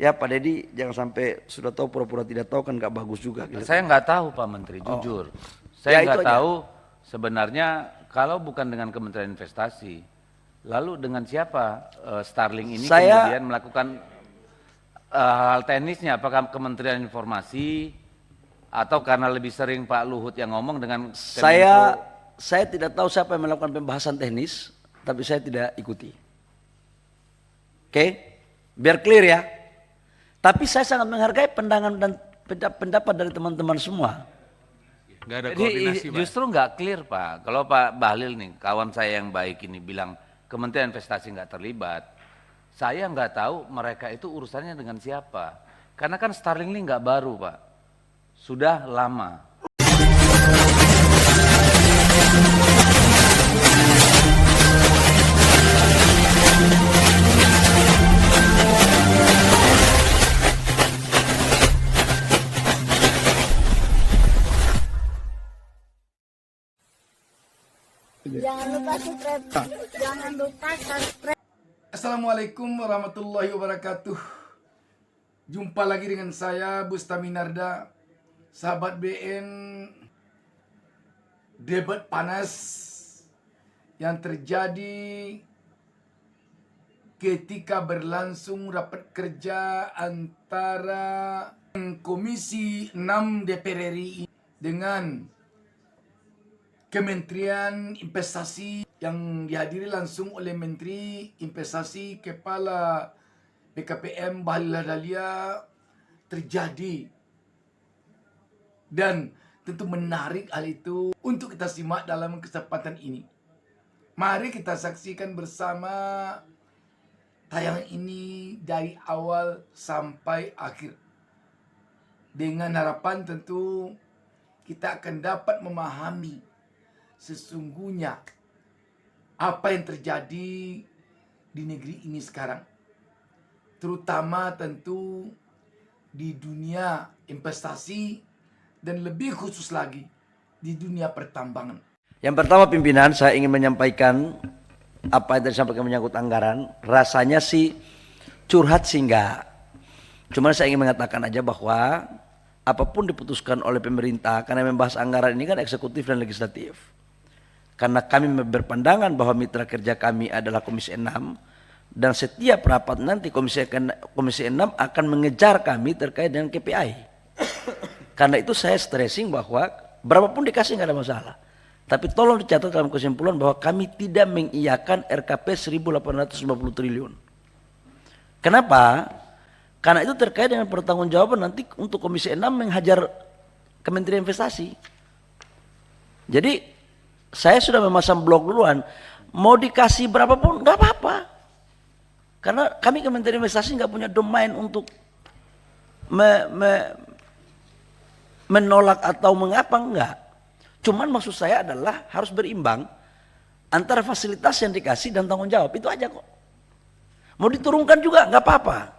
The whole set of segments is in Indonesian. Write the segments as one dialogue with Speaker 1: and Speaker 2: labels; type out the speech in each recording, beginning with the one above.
Speaker 1: Ya Pak Deddy jangan sampai sudah tahu pura-pura tidak tahu kan nggak bagus juga. Gitu.
Speaker 2: Saya nggak tahu Pak Menteri, jujur. Saya
Speaker 1: Ya, itu
Speaker 2: nggak
Speaker 1: aja.
Speaker 2: tahu sebenarnya kalau bukan dengan Kementerian Investasi, lalu dengan siapa Starlink ini kemudian melakukan hal teknisnya? Apakah Kementerian Informasi atau karena lebih sering Pak Luhut yang ngomong dengan
Speaker 1: Saya tidak tahu siapa yang melakukan pembahasan teknis, tapi saya tidak ikuti. Oke, biar clear ya. Tapi saya sangat menghargai pandangan dan pendapat dari teman-teman semua.
Speaker 3: Nggak ada
Speaker 2: Jadi
Speaker 3: koordinasi, Pak.
Speaker 2: justru nggak clear Pak. Kalau Pak Bahlil nih, kawan saya yang baik ini bilang Kementerian Investasi nggak terlibat, saya nggak tahu mereka itu urusannya dengan siapa. Karena kan Starlink ini nggak baru Pak, sudah lama.
Speaker 4: Jangan lupa subscribe. Jangan lupa subscribe.
Speaker 5: Assalamualaikum warahmatullahi wabarakatuh. Jumpa lagi dengan saya Bustaminarda, sahabat BN. Debat panas yang terjadi ketika berlangsung rapat kerja antara Komisi 6 DPR RI dengan Kementerian Investasi yang dihadiri langsung oleh Menteri Investasi Kepala BKPM Bahlil Lahadalia terjadi, dan tentu menarik hal itu untuk kita simak dalam kesempatan ini. Mari kita saksikan bersama tayangan ini dari awal sampai akhir, dengan harapan tentu kita akan dapat memahami sesungguhnya apa yang terjadi di negeri ini sekarang, terutama tentu di dunia investasi dan lebih khusus lagi di dunia pertambangan.
Speaker 1: Yang pertama pimpinan, saya ingin menyampaikan apa yang tadi disampaikan menyangkut anggaran. Rasanya sih curhat sih enggak. Cuma saya ingin mengatakan aja bahwa apapun diputuskan oleh pemerintah, karena membahas anggaran ini kan eksekutif dan legislatif. Karena kami berpandangan bahwa mitra kerja kami adalah Komisi 6, dan setiap rapat nanti Komisi 6 akan mengejar kami terkait dengan KPI. Karena itu saya stressing bahwa berapapun dikasih nggak ada masalah. Tapi tolong dicatat dalam kesimpulan bahwa kami tidak mengiyakan RKP 1.850 triliun. Kenapa? Karena itu terkait dengan pertanggungjawaban nanti untuk Komisi 6 menghajar Kementerian Investasi. Jadi saya sudah memasang blog duluan, mau dikasih berapapun nggak apa-apa, karena kami Kementerian Investasi nggak punya domain untuk menolak atau mengapa, enggak. Cuman maksud saya adalah harus berimbang antara fasilitas yang dikasih dan tanggung jawab, itu aja kok. Mau diturunkan juga nggak apa-apa,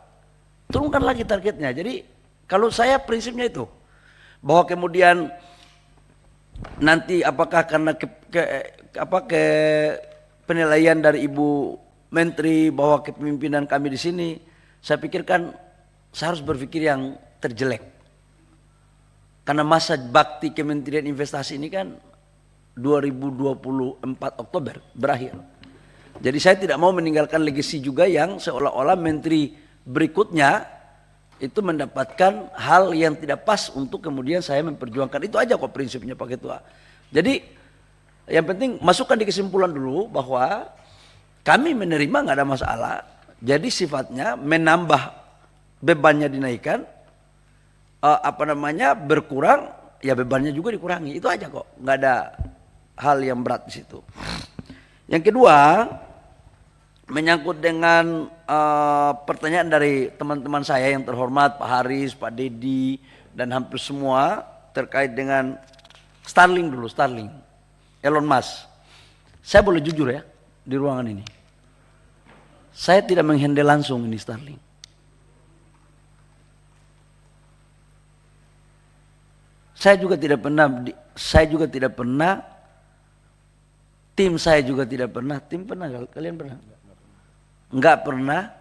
Speaker 1: turunkan lagi targetnya. Jadi kalau saya prinsipnya itu, bahwa kemudian nanti apakah karena penilaian dari Ibu Menteri bahwa kepemimpinan kami di sini, saya pikirkan saya harus berpikir yang terjelek. Karena masa bakti Kementerian Investasi ini kan 2024 Oktober berakhir. Jadi saya tidak mau meninggalkan legasi juga yang seolah-olah menteri berikutnya itu mendapatkan hal yang tidak pas untuk kemudian saya memperjuangkan. Itu aja kok prinsipnya Pak Ketua. Jadi yang penting masukkan di kesimpulan dulu bahwa kami menerima nggak ada masalah. Jadi sifatnya menambah bebannya dinaikkan, berkurang ya bebannya juga dikurangi. Itu aja kok, nggak ada hal yang berat di situ. Yang kedua, menyangkut dengan pertanyaan dari teman-teman saya yang terhormat, Pak Haris, Pak Deddy, dan hampir semua terkait dengan Starlink dulu, Starlink, Elon Musk. Saya boleh jujur ya di ruangan ini, saya tidak menghandle langsung ini Starlink. Saya juga tidak pernah, tim saya juga tidak pernah, tim pernah, kalian pernah? Enggak pernah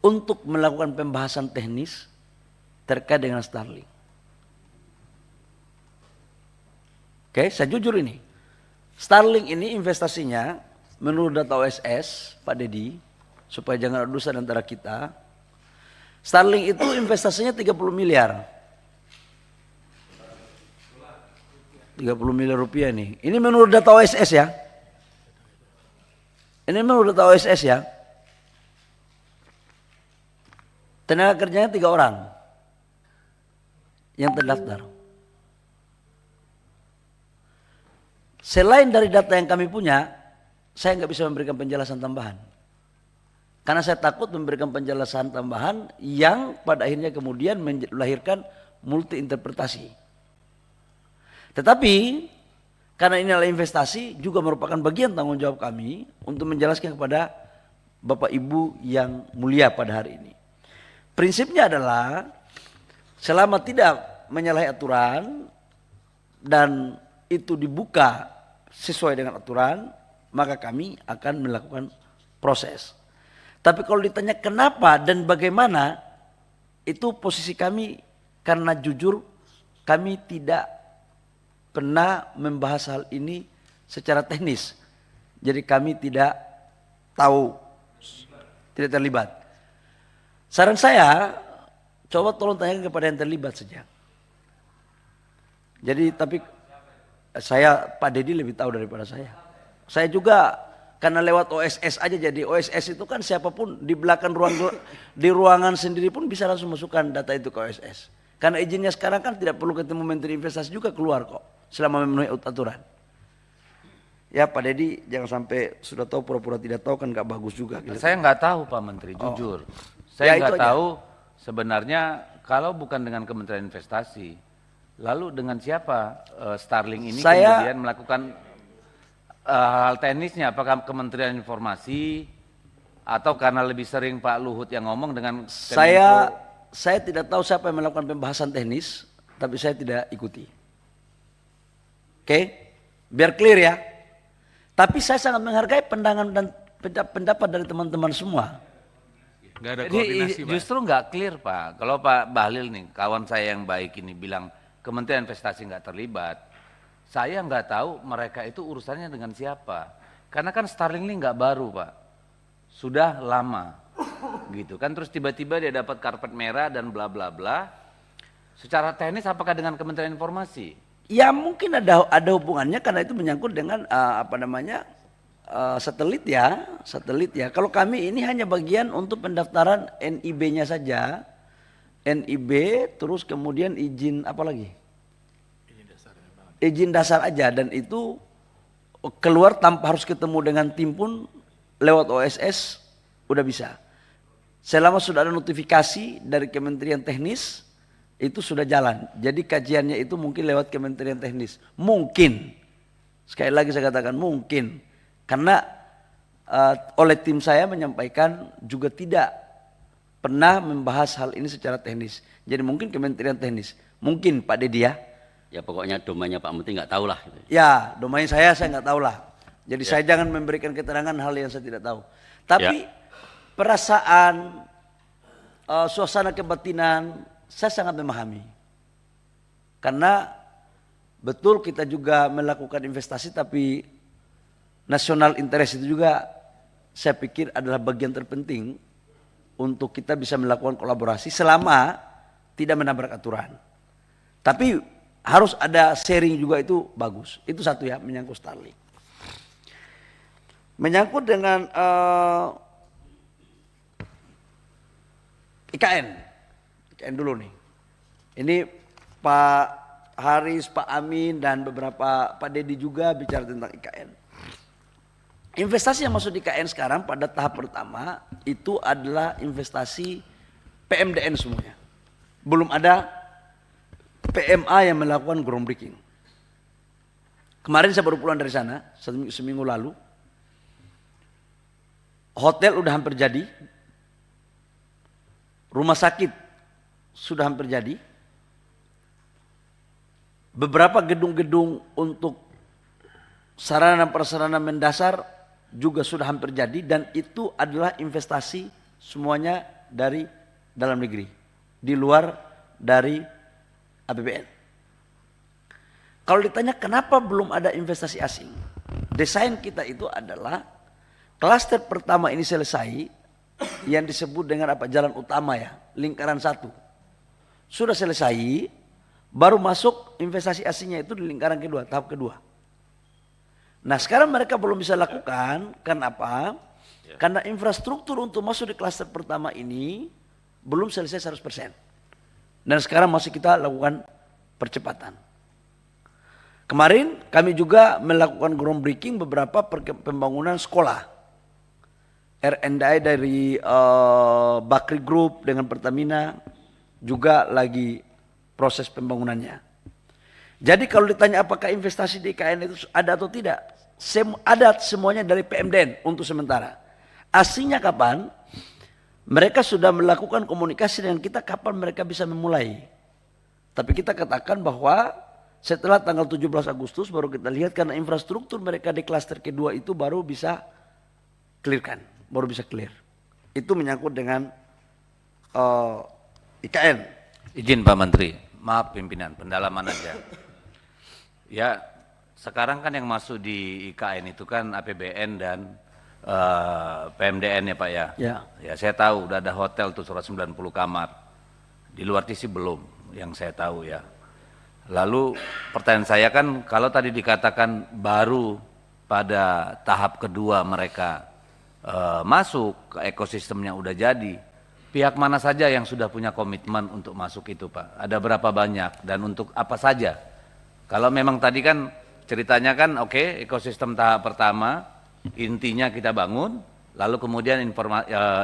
Speaker 1: untuk melakukan pembahasan teknis terkait dengan Starlink. Oke, saya jujur ini. Starlink ini investasinya menurut data OSS, Pak Dedi, supaya jangan ada dusta antara kita. Starlink itu investasinya 30 miliar. 30 miliar rupiah nih. Ini menurut data OSS ya. Ini menurut data OSS ya. Tenaga kerjanya 3 orang yang terdaftar. Selain dari data yang kami punya, saya nggak bisa memberikan penjelasan tambahan. Karena saya takut memberikan penjelasan tambahan yang pada akhirnya kemudian melahirkan multi interpretasi. Tetapi karena ini adalah investasi juga merupakan bagian tanggung jawab kami untuk menjelaskan kepada Bapak Ibu yang mulia pada hari ini. Prinsipnya adalah selama tidak menyalahi aturan dan itu dibuka sesuai dengan aturan, maka kami akan melakukan proses. Tapi kalau ditanya kenapa dan bagaimana, itu posisi kami karena jujur kami tidak pernah membahas hal ini secara teknis. Jadi kami tidak tahu, tidak terlibat. Saran saya, coba tolong tanyakan kepada yang terlibat saja. Jadi tapi saya, Pak Dedi lebih tahu daripada saya. Saya juga karena lewat OSS aja, jadi OSS itu kan siapapun di belakang di ruangan sendiri pun bisa langsung masukkan data itu ke OSS. Karena izinnya sekarang kan tidak perlu ketemu Menteri Investasi juga keluar kok selama memenuhi aturan. Ya Pak Dedi jangan sampai sudah tahu pura-pura tidak tahu kan nggak bagus juga. Gitu.
Speaker 2: Saya nggak tahu Pak Menteri, jujur. Saya nggak tahu sebenarnya kalau bukan dengan Kementerian Investasi, lalu dengan siapa Starlink ini kemudian melakukan hal teknisnya, apakah Kementerian Informasi atau karena lebih sering Pak Luhut yang ngomong dengan
Speaker 1: Saya tidak tahu siapa yang melakukan pembahasan teknis, tapi saya tidak ikuti. Oke, biar clear ya. Tapi saya sangat menghargai pandangan dan pendapat dari teman-teman semua.
Speaker 2: Nggak ada koordinasi, Pak. Justru nggak clear Pak. Kalau Pak Bahlil nih, kawan saya yang baik ini bilang Kementerian Investasi nggak terlibat. Saya nggak tahu mereka itu urusannya dengan siapa. Karena kan Starlink ini nggak baru Pak, sudah lama, gitu kan. Terus tiba-tiba dia dapat karpet merah dan bla bla bla. Secara teknis apakah dengan Kementerian Informasi?
Speaker 1: Ya mungkin ada hubungannya karena itu menyangkut dengan satelit ya. Kalau kami ini hanya bagian untuk pendaftaran NIB-nya saja, NIB, terus kemudian izin apa lagi? Izin dasar aja, dan itu keluar tanpa harus ketemu dengan tim pun lewat OSS udah bisa. Selama sudah ada notifikasi dari Kementerian Teknis itu sudah jalan. Jadi kajiannya itu mungkin lewat Kementerian Teknis. Mungkin, sekali lagi saya katakan mungkin, karena oleh tim saya menyampaikan juga tidak pernah membahas hal ini secara teknis. Jadi mungkin Kementerian Teknis, mungkin Pak Dedi ya.
Speaker 3: Ya pokoknya domainnya Pak Menteri nggak tahu lah.
Speaker 1: Ya domain saya nggak tahu lah. Jadi saya jangan memberikan keterangan hal yang saya tidak tahu. Tapi perasaan, suasana kebatinan saya sangat memahami. Karena betul kita juga melakukan investasi, tapi national interest itu juga saya pikir adalah bagian terpenting untuk kita bisa melakukan kolaborasi selama tidak menabrak aturan. Tapi harus ada sharing juga, itu bagus. Itu satu ya, menyangkut Starlink. Menyangkut dengan IKN dulu nih. Ini Pak Haris, Pak Amin dan beberapa Pak Dedi juga bicara tentang IKN. Investasi yang masuk di IKN sekarang pada tahap pertama itu adalah investasi PMDN semuanya. Belum ada PMA yang melakukan groundbreaking. Kemarin saya baru pulang dari sana, seminggu lalu. Hotel udah hampir jadi. Rumah sakit sudah hampir jadi. Beberapa gedung-gedung untuk sarana prasarana mendasar juga sudah hampir jadi, dan itu adalah investasi semuanya dari dalam negeri, di luar dari APBN. Kalau ditanya kenapa belum ada investasi asing, desain kita itu adalah klaster pertama ini selesai, yang disebut dengan apa, jalan utama ya, lingkaran 1. Sudah selesai, baru masuk investasi asingnya itu di lingkaran kedua, tahap kedua. Nah sekarang mereka belum bisa lakukan, kenapa? Karena infrastruktur untuk masuk di klaster pertama ini belum selesai 100%. Dan sekarang masih kita lakukan percepatan. Kemarin kami juga melakukan groundbreaking beberapa pembangunan sekolah. R&I dari Bakri Group dengan Pertamina juga lagi proses pembangunannya. Jadi kalau ditanya apakah investasi di IKN itu ada atau tidak, ada semuanya dari PMDN untuk sementara. Aslinya kapan? Mereka sudah melakukan komunikasi dengan kita kapan mereka bisa memulai. Tapi kita katakan bahwa setelah tanggal 17 Agustus baru kita lihat, karena infrastruktur mereka di klaster kedua itu baru bisa clearkan, baru bisa clear. Itu menyangkut dengan IKN.
Speaker 2: Izin Pak Menteri, maaf pimpinan, pendalaman aja. Ya, sekarang kan yang masuk di IKN itu kan APBN dan PMDN ya Pak ya. Ya saya tahu udah ada hotel tuh 190 kamar. Di luar sih belum, yang saya tahu ya. Lalu pertanyaan saya kan, kalau tadi dikatakan baru pada tahap kedua mereka masuk ke ekosistemnya udah jadi, pihak mana saja yang sudah punya komitmen untuk masuk itu Pak? Ada berapa banyak dan untuk apa saja? Kalau memang tadi kan ceritanya kan oke, ekosistem tahap pertama intinya kita bangun, lalu kemudian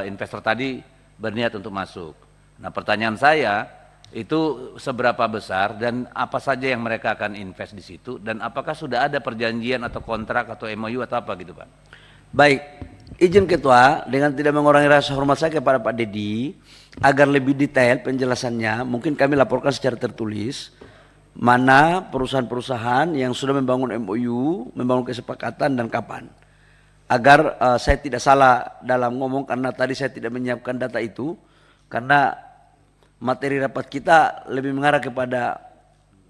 Speaker 2: investor tadi berniat untuk masuk. Nah pertanyaan saya itu seberapa besar dan apa saja yang mereka akan invest di situ, dan apakah sudah ada perjanjian atau kontrak atau MOU atau apa gitu Pak?
Speaker 1: Baik, izin Ketua, dengan tidak mengurangi rasa hormat saya kepada Pak Dedi, agar lebih detail penjelasannya mungkin kami laporkan secara tertulis mana perusahaan-perusahaan yang sudah membangun MOU, membangun kesepakatan dan kapan. Agar saya tidak salah dalam ngomong, karena tadi saya tidak menyiapkan data itu, karena materi rapat kita lebih mengarah kepada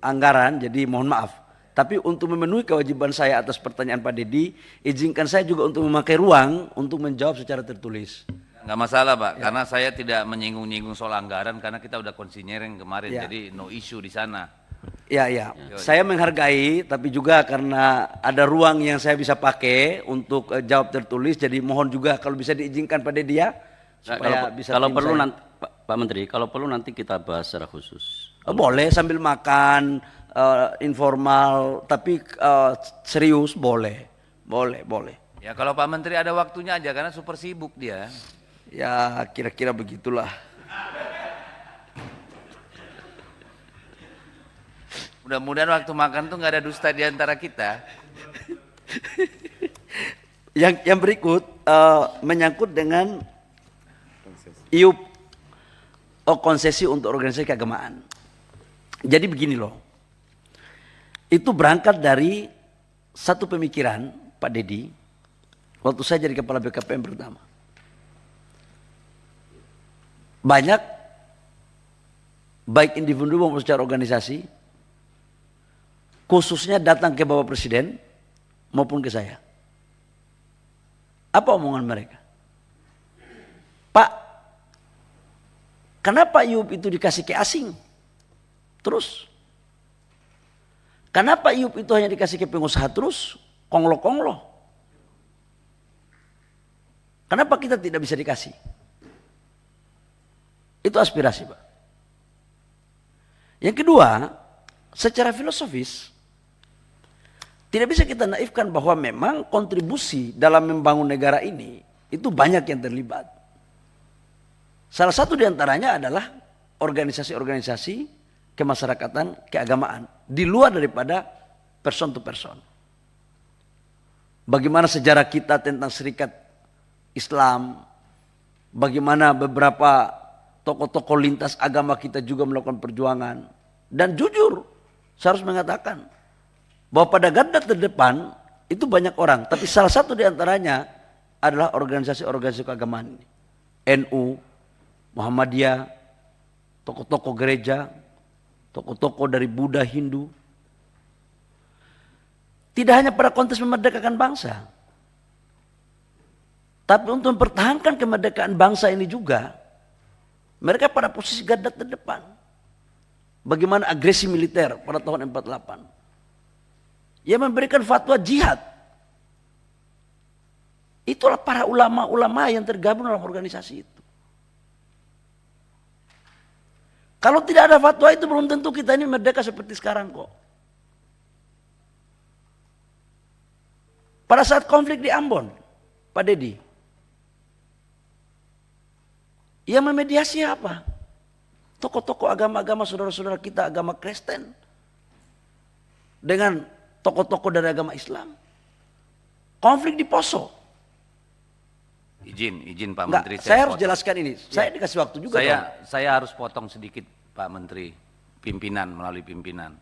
Speaker 1: anggaran, jadi mohon maaf. Tapi untuk memenuhi kewajiban saya atas pertanyaan Pak Dedi, izinkan saya juga untuk memakai ruang untuk menjawab secara tertulis.
Speaker 2: Nggak masalah Pak, karena saya tidak menyinggung-nyinggung soal anggaran karena kita udah konsinyering kemarin, jadi no issue di sana.
Speaker 1: Ya, saya menghargai, tapi juga karena ada ruang yang saya bisa pakai untuk jawab tertulis, jadi mohon juga kalau bisa diizinkan Pak Dedi ya, supaya bisa
Speaker 3: kalau perlu nanti Pak Menteri, kalau perlu nanti kita bahas secara khusus.
Speaker 1: Boleh sambil makan, informal, tapi serius boleh.
Speaker 2: Ya kalau Pak Menteri ada waktunya aja, karena super sibuk dia.
Speaker 1: Ya kira-kira begitulah.
Speaker 2: Mudah-mudahan waktu makan tuh nggak ada dusta di antara kita.
Speaker 1: Yang berikut menyangkut dengan IUP, konsesi untuk organisasi keagamaan. Jadi begini loh, itu berangkat dari satu pemikiran Pak Dedi waktu saya jadi kepala BKPM pertama. Banyak baik individu maupun secara organisasi khususnya datang ke Bapak Presiden maupun ke saya. Apa omongan mereka? Pak, kenapa IUP itu dikasih ke asing? Terus? Kenapa IUP itu hanya dikasih ke pengusaha terus? Konglo-konglo. Kenapa kita tidak bisa dikasih? Itu aspirasi Pak. Yang kedua, secara filosofis, tidak bisa kita naifkan bahwa memang kontribusi dalam membangun negara ini itu banyak yang terlibat. Salah satu diantaranya adalah organisasi-organisasi kemasyarakatan, keagamaan, di luar daripada person to person. Bagaimana sejarah kita tentang Serikat Islam, bagaimana beberapa tokoh-tokoh lintas agama kita juga melakukan perjuangan. Dan jujur, saya harus mengatakan bahwa pada garda terdepan itu banyak orang, tapi salah satu diantaranya adalah organisasi-organisasi keagamaan ini. NU Muhammadiyah, tokoh-tokoh gereja, tokoh-tokoh dari Buddha, Hindu. Tidak hanya pada konteks memerdekakan bangsa, tapi untuk mempertahankan kemerdekaan bangsa ini juga, mereka pada posisi garda terdepan. Bagaimana agresi militer pada tahun 48. Yang memberikan fatwa jihad. Itulah para ulama-ulama yang tergabung dalam organisasi itu. Kalau tidak ada fatwa itu belum tentu kita ini merdeka seperti sekarang kok. Pada saat konflik di Ambon, Pak Dedi, yang memediasi apa? Tokoh-tokoh agama-agama saudara-saudara kita agama Kristen dengan tokoh-tokoh dari agama Islam. Konflik di Poso.
Speaker 2: Izin Pak
Speaker 1: Enggak,
Speaker 2: Menteri.
Speaker 1: saya harus
Speaker 2: potong.
Speaker 1: jelaskan ini. Saya dikasih waktu juga.
Speaker 2: Saya harus potong sedikit Pak Menteri, pimpinan melalui pimpinan.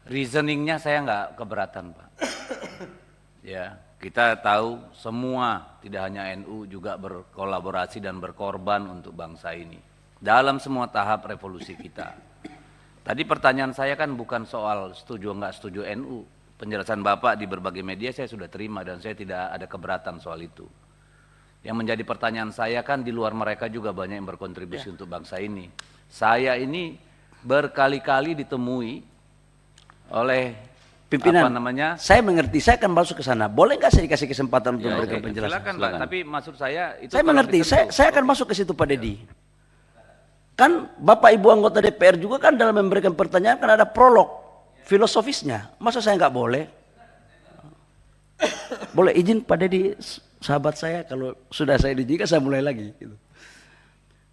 Speaker 2: Reasoningnya saya nggak keberatan Pak. Ya, kita tahu semua tidak hanya NU juga berkolaborasi dan berkorban untuk bangsa ini dalam semua tahap revolusi kita. Tadi pertanyaan saya kan bukan soal setuju nggak setuju NU. Penjelasan Bapak di berbagai media saya sudah terima dan saya tidak ada keberatan soal itu. Yang menjadi pertanyaan saya kan di luar mereka juga banyak yang berkontribusi untuk bangsa ini. Saya ini berkali-kali ditemui oleh
Speaker 1: pimpinan.
Speaker 2: apa namanya?
Speaker 1: Saya mengerti, saya akan masuk ke sana. Boleh nggak saya dikasih kesempatan untuk memberikan
Speaker 2: Oke,
Speaker 1: penjelasan?
Speaker 2: silakan Pak, tapi maksud saya itu
Speaker 1: Saya
Speaker 2: kalau
Speaker 1: mengerti,
Speaker 2: disentuh.
Speaker 1: saya akan masuk ke situ Pak Dedi. Kan Bapak Ibu anggota DPR juga kan dalam memberikan pertanyaan kan ada prolog filosofisnya. Masa saya nggak boleh? Boleh izin Pak Dedi, sahabat saya, kalau sudah saya diizinkan saya mulai lagi. Gitu.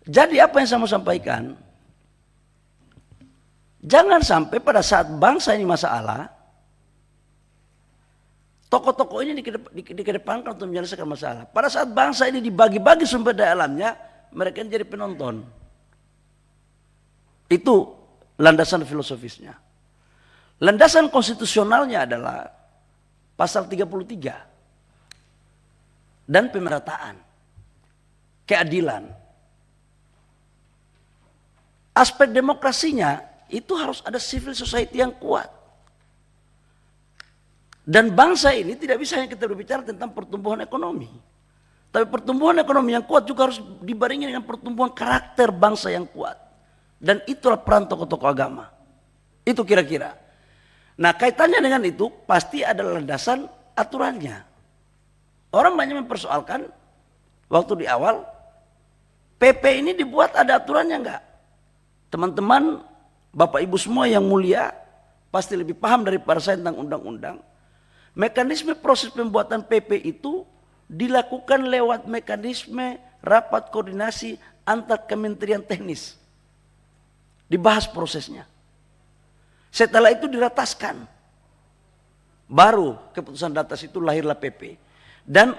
Speaker 1: Jadi apa yang saya mau sampaikan, jangan sampai pada saat bangsa ini masalah, tokoh-tokoh ini dikedepankan untuk menyelesaikan masalah. Pada saat bangsa ini dibagi-bagi sumber daya alamnya, mereka ini jadi penonton. Itu landasan filosofisnya. Landasan konstitusionalnya adalah pasal 33. Dan pemerataan, keadilan. Aspek demokrasinya itu harus ada civil society yang kuat. Dan bangsa ini tidak bisa hanya kita berbicara tentang pertumbuhan ekonomi. Tapi pertumbuhan ekonomi yang kuat juga harus dibarengi dengan pertumbuhan karakter bangsa yang kuat. Dan itulah peran tokoh-tokoh agama. Itu kira-kira. Nah kaitannya dengan itu pasti ada landasan aturannya. Orang banyak mempersoalkan waktu di awal PP ini dibuat ada aturannya enggak? Teman-teman, Bapak Ibu semua yang mulia pasti lebih paham daripada saya tentang undang-undang. Mekanisme proses pembuatan PP itu dilakukan lewat mekanisme rapat koordinasi antar kementerian teknis. Dibahas prosesnya. Setelah itu dirataskan. Baru keputusan di atas itu lahirlah PP. Dan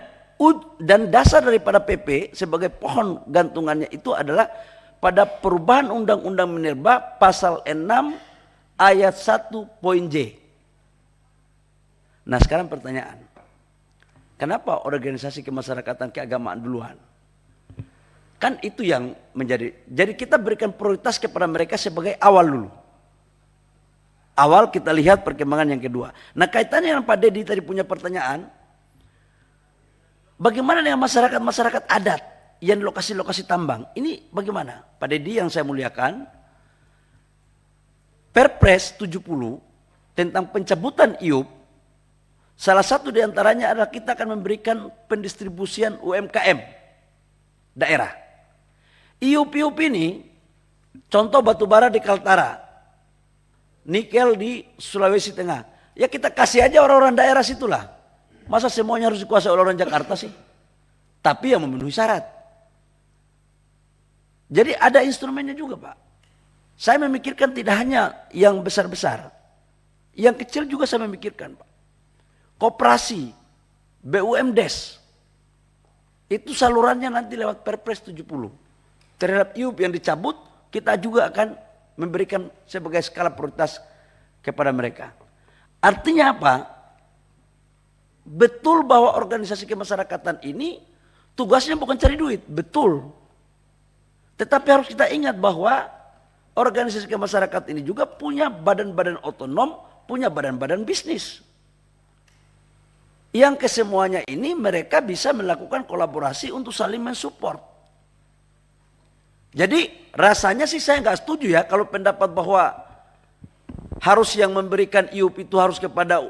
Speaker 1: dasar daripada PP sebagai pohon gantungannya itu adalah pada perubahan Undang-Undang Minerba pasal 6 ayat 1 J. Nah sekarang pertanyaan, kenapa organisasi kemasyarakatan keagamaan duluan? Kan itu yang menjadi, jadi kita berikan prioritas kepada mereka sebagai awal dulu. Awal kita lihat perkembangan yang kedua. Nah kaitannya dengan Pak Dedi tadi punya pertanyaan, bagaimana dengan masyarakat-masyarakat adat yang di lokasi-lokasi tambang? Ini bagaimana? Pak Dedi yang saya muliakan, Perpres 70 tentang pencabutan IUP, salah satu diantaranya adalah kita akan memberikan pendistribusian UMKM daerah. IUP ini, contoh batubara di Kaltara, nikel di Sulawesi Tengah. Ya kita kasih aja orang-orang daerah situlah. Masa semuanya harus dikuasai oleh orang Jakarta sih? Tapi yang memenuhi syarat. Jadi ada instrumennya juga Pak. Saya memikirkan tidak hanya yang besar-besar. Yang kecil juga saya memikirkan Pak. Koperasi, BUMDes. Itu salurannya nanti lewat Perpres 70. Terhadap IUP yang dicabut, kita juga akan memberikan sebagai skala prioritas kepada mereka. Artinya apa? Betul bahwa organisasi kemasyarakatan ini tugasnya bukan cari duit, betul. Tetapi harus kita ingat bahwa organisasi kemasyarakatan ini juga punya badan-badan otonom, punya badan-badan bisnis. Yang kesemuanya ini mereka bisa melakukan kolaborasi untuk saling mensupport. Jadi rasanya sih saya nggak setuju ya kalau pendapat bahwa harus yang memberikan IUP itu harus kepada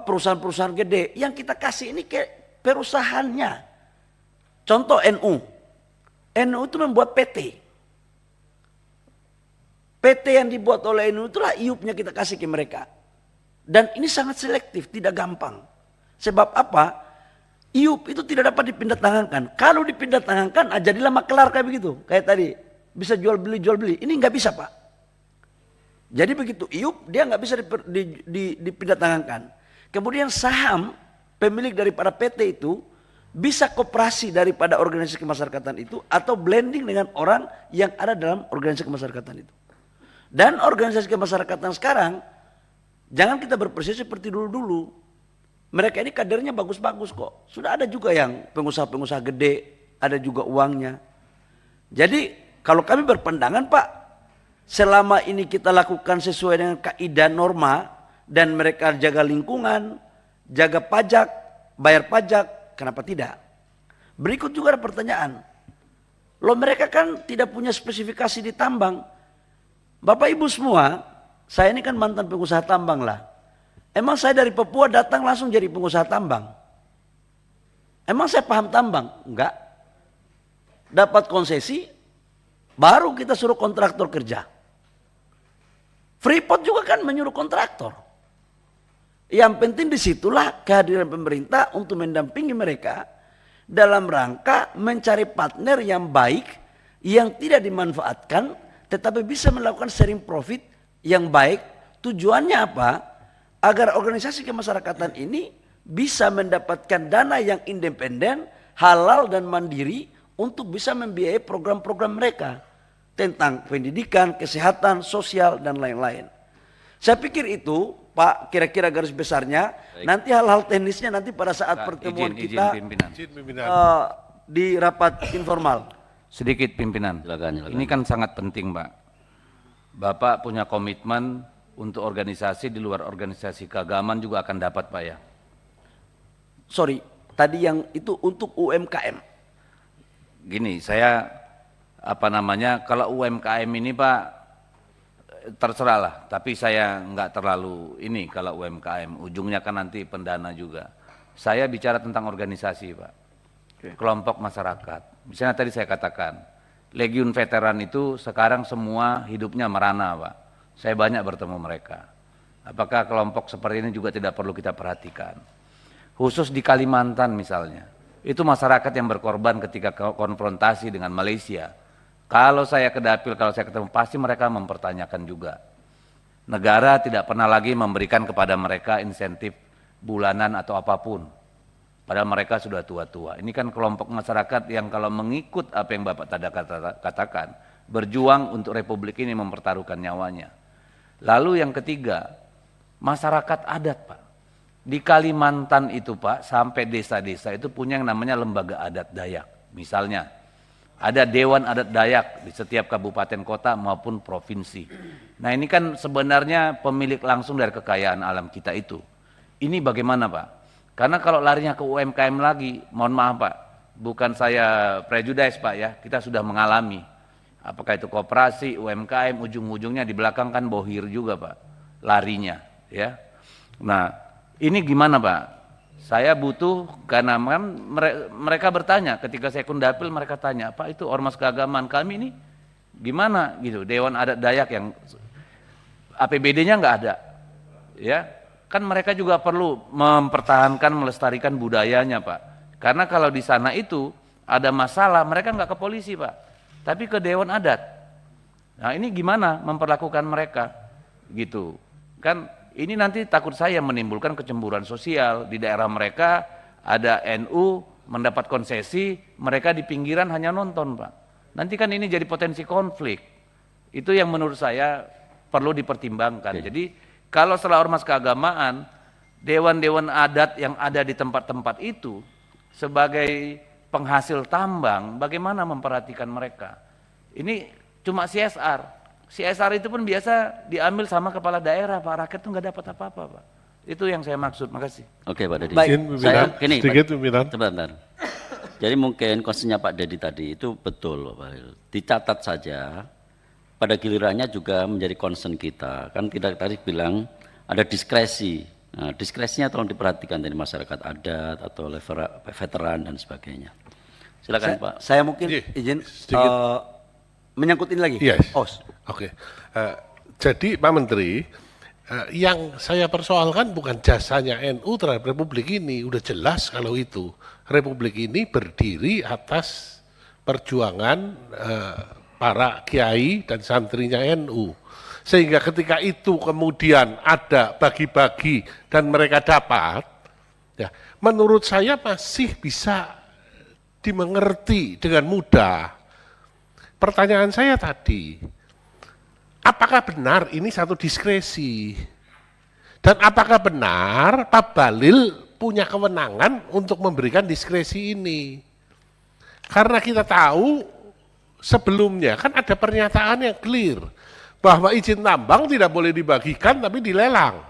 Speaker 1: perusahaan-perusahaan gede. Yang kita kasih ini ke perusahaannya. Contoh NU. NU itu membuat PT. PT yang dibuat oleh NU itulah IUP-nya kita kasih ke mereka. Dan ini sangat selektif, tidak gampang. Sebab apa? IUP itu tidak dapat dipindah tangankan. Kalau dipindah tangankan, jadilah makelar kayak begitu. Kayak tadi, bisa jual beli. Ini nggak bisa Pak. Jadi begitu IUP, dia nggak bisa dipindah tangankan. Kemudian saham pemilik daripada PT itu bisa koperasi daripada organisasi kemasyarakatan itu atau blending dengan orang yang ada dalam organisasi kemasyarakatan itu. Dan organisasi kemasyarakatan sekarang, jangan kita berproses seperti dulu-dulu. Mereka ini kadernya bagus-bagus kok. Sudah ada juga yang pengusaha-pengusaha gede, ada juga uangnya. Jadi kalau kami berpandangan Pak, selama ini kita lakukan sesuai dengan kaidah norma dan mereka jaga lingkungan, jaga pajak, bayar pajak, kenapa tidak? Berikut juga ada pertanyaan. Loh mereka kan tidak punya spesifikasi di tambang. Bapak Ibu semua, saya ini kan mantan pengusaha tambang lah. Emang saya dari Papua datang langsung jadi pengusaha tambang? Emang saya paham tambang? Enggak. Dapat konsesi, baru kita suruh kontraktor kerja. Freeport juga kan menyuruh kontraktor. Yang penting disitulah kehadiran pemerintah untuk mendampingi mereka dalam rangka mencari partner yang baik, yang tidak dimanfaatkan, tetapi bisa melakukan sharing profit yang baik. Tujuannya apa? Agar organisasi kemasyarakatan ini bisa mendapatkan dana yang independen, halal dan mandiri untuk bisa membiayai program-program mereka tentang pendidikan, kesehatan, sosial dan lain-lain. Saya pikir itu Pak kira-kira garis besarnya. Baik. Nanti hal-hal teknisnya nanti pada saat pertemuan kita di rapat informal.
Speaker 2: Sedikit pimpinan.
Speaker 3: Silakan.
Speaker 2: Ini kan sangat penting Pak. Bapak punya komitmen untuk organisasi di luar organisasi keagamaan juga akan dapat Pak ya.
Speaker 1: Sorry, tadi yang itu untuk UMKM.
Speaker 2: Gini, saya kalau UMKM ini Pak terserah lah, tapi saya nggak terlalu ini kalau UMKM, ujungnya kan nanti pendana juga. Saya bicara tentang organisasi Pak, kelompok masyarakat. Misalnya tadi saya katakan, Legiun Veteran itu sekarang semua hidupnya merana Pak. Saya banyak bertemu mereka. Apakah kelompok seperti ini juga tidak perlu kita perhatikan? Khusus di Kalimantan misalnya, itu masyarakat yang berkorban ketika konfrontasi dengan Malaysia. Kalau saya ke Dapil, kalau saya ketemu, pasti mereka mempertanyakan juga. Negara tidak pernah lagi memberikan kepada mereka insentif bulanan atau apapun. Padahal mereka sudah tua-tua. Ini kan kelompok masyarakat yang kalau mengikut apa yang Bapak tadi katakan, berjuang untuk Republik ini mempertaruhkan nyawanya. Lalu yang ketiga, masyarakat adat Pak. Di Kalimantan itu Pak, sampai desa-desa itu punya yang namanya lembaga adat Dayak. Misalnya, ada Dewan Adat Dayak di setiap kabupaten kota maupun provinsi. Nah ini kan sebenarnya pemilik langsung dari kekayaan alam kita itu. Ini bagaimana Pak? Karena kalau larinya ke UMKM lagi, mohon maaf Pak, bukan saya prejudice Pak ya, kita sudah mengalami. Apakah itu koperasi, UMKM, ujung-ujungnya di belakang kan bohir juga Pak, larinya ya. Nah ini gimana Pak? Saya butuh, karena kan mereka bertanya, ketika saya Kundapil mereka tanya, Pak itu ormas keagamaan kami ini gimana gitu, Dewan Adat Dayak yang APBD-nya nggak ada ya. Kan mereka juga perlu mempertahankan, melestarikan budayanya Pak. Karena kalau di sana itu ada masalah, mereka nggak ke polisi Pak, tapi ke Dewan Adat. Nah ini gimana memperlakukan mereka gitu. Kan ini nanti takut saya menimbulkan kecemburuan sosial. Di daerah mereka ada NU mendapat konsesi, mereka di pinggiran hanya nonton Pak. Nanti kan ini jadi potensi konflik. Itu yang menurut saya perlu dipertimbangkan. Jadi kalau setelah ormas keagamaan, dewan-dewan adat yang ada di tempat-tempat itu sebagai penghasil tambang, bagaimana memperhatikan mereka? Ini cuma CSR. CSR itu pun biasa diambil sama kepala daerah, Pak. Rakyat tuh nggak dapat apa-apa, Pak. Itu yang saya maksud. Makasih.
Speaker 3: Oke, Pak Dedi.
Speaker 1: Baik.
Speaker 3: Saya gini,
Speaker 6: sedikit pimpinan.
Speaker 3: sebentar. Jadi mungkin concernnya Pak Dedi tadi itu betul, Pak Bahlil. Dicatat saja, pada gilirannya juga menjadi concern kita. Kan kita tadi bilang ada diskresi. Nah, diskresinya tolong diperhatikan dari masyarakat adat atau veteran dan sebagainya. Silakan Pak.
Speaker 1: Saya mungkin
Speaker 6: Iya,
Speaker 1: izin
Speaker 6: sedikit.
Speaker 1: menyangkut ini lagi.
Speaker 6: Yes.
Speaker 1: Oh,
Speaker 6: Oke. Jadi Pak Menteri, yang saya persoalkan bukan jasanya NU terhadap Republik ini. Udah jelas kalau itu. Republik ini berdiri atas perjuangan para kiai dan santrinya NU. Sehingga ketika itu kemudian ada bagi-bagi dan mereka dapat, ya, menurut saya masih bisa dimengerti dengan mudah. Pertanyaan saya tadi, apakah benar ini satu diskresi? Dan apakah benar Pak Bahlil punya kewenangan untuk memberikan diskresi ini? Karena kita tahu sebelumnya kan ada pernyataan yang clear bahwa izin tambang tidak boleh dibagikan tapi dilelang.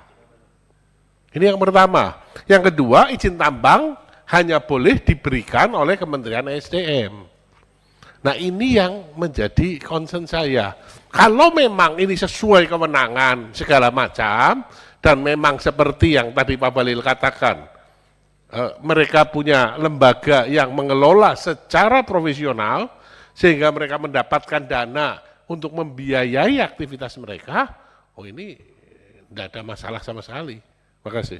Speaker 6: Ini yang pertama. Yang kedua, izin tambang hanya boleh diberikan oleh Kementerian SDM. Nah, ini yang menjadi concern saya. Kalau memang ini sesuai kewenangan segala macam dan memang seperti yang tadi Pak Bahlil katakan, mereka punya lembaga yang mengelola secara profesional sehingga mereka mendapatkan dana untuk membiayai aktivitas mereka, oh ini tidak ada masalah sama sekali. Terima kasih.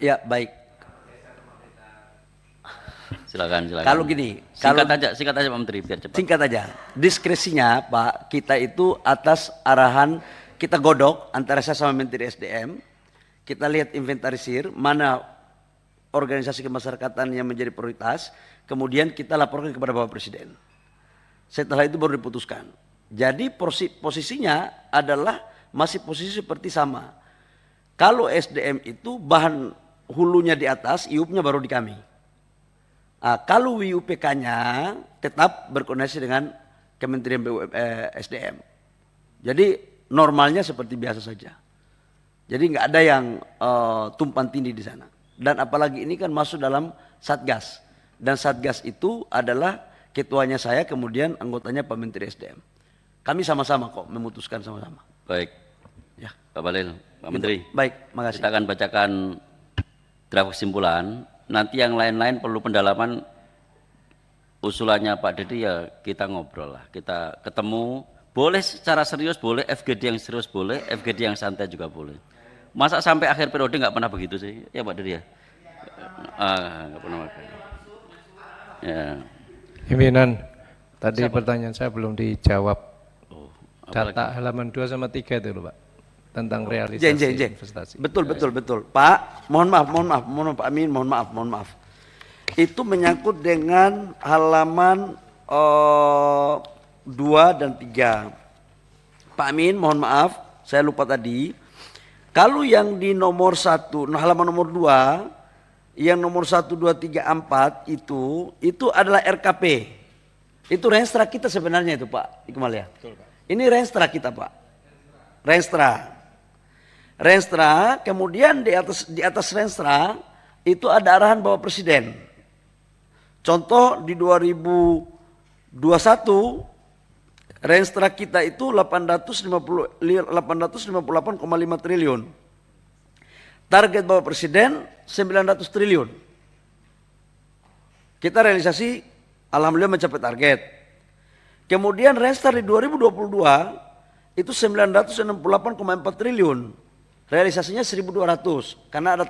Speaker 1: ya baik.
Speaker 3: Silakan.
Speaker 1: Kalau gini,
Speaker 3: Singkat aja Pak Menteri biar cepat.
Speaker 1: singkat aja. Diskresinya Pak, kita itu atas arahan, kita godok antara saya sama Menteri SDM, kita lihat inventarisir mana organisasi kemasyarakatan yang menjadi prioritas, kemudian kita laporkan kepada Bapak Presiden. Setelah itu baru diputuskan. Jadi posisinya adalah masih posisi seperti sama. Kalau SDM itu bahan hulunya di atas, IUP-nya baru di kami. Kalau WUPK-nya tetap berkoordinasi dengan Kementerian SDM. Jadi normalnya seperti biasa saja. Jadi nggak ada yang tumpang tindih di sana. Dan apalagi ini kan masuk dalam Satgas. Dan Satgas itu adalah ketuanya saya, kemudian anggotanya Pak Menteri SDM. Kami sama-sama kok memutuskan sama-sama.
Speaker 3: Baik.
Speaker 1: Ya.
Speaker 3: Pak Bahlil, Pak Menteri.
Speaker 1: Baik, makasih.
Speaker 3: Kita akan bacakan draft kesimpulan. Nanti yang lain-lain perlu pendalaman usulannya Pak Dedi, ya kita ngobrol lah. Kita ketemu, boleh secara serius, boleh FGD yang serius, boleh FGD yang santai juga boleh. Masa sampai akhir periode nggak pernah begitu sih, ya Pak Dedi ya? Nggak pernah makan. Ya.
Speaker 7: Pimpinan, tadi pertanyaan saya belum dijawab.
Speaker 3: Apalagi?
Speaker 7: Data halaman 2 sama 3 itu loh Pak, tentang realisasi investasi.
Speaker 1: Betul. Pak, mohon maaf Pak Amin, mohon maaf. Itu menyangkut dengan halaman 2 dan 3. Pak Amin, mohon maaf, saya lupa tadi. Kalau yang di nomor 1, halaman nomor 2, yang nomor 1, 2, 3, 4 itu adalah RKP. Itu renstra kita sebenarnya itu Pak Iqmal ya. Ini renstra kita Pak. Renstra, kemudian di atas renstra itu ada arahan Bapak Presiden. Contoh di 2021 renstra kita itu 858,5 triliun. Target Bapak Presiden 900 triliun. Kita realisasi alhamdulillah mencapai target. Kemudian renstra di 2022 itu 968,4 triliun. Realisasinya 1.200 karena ada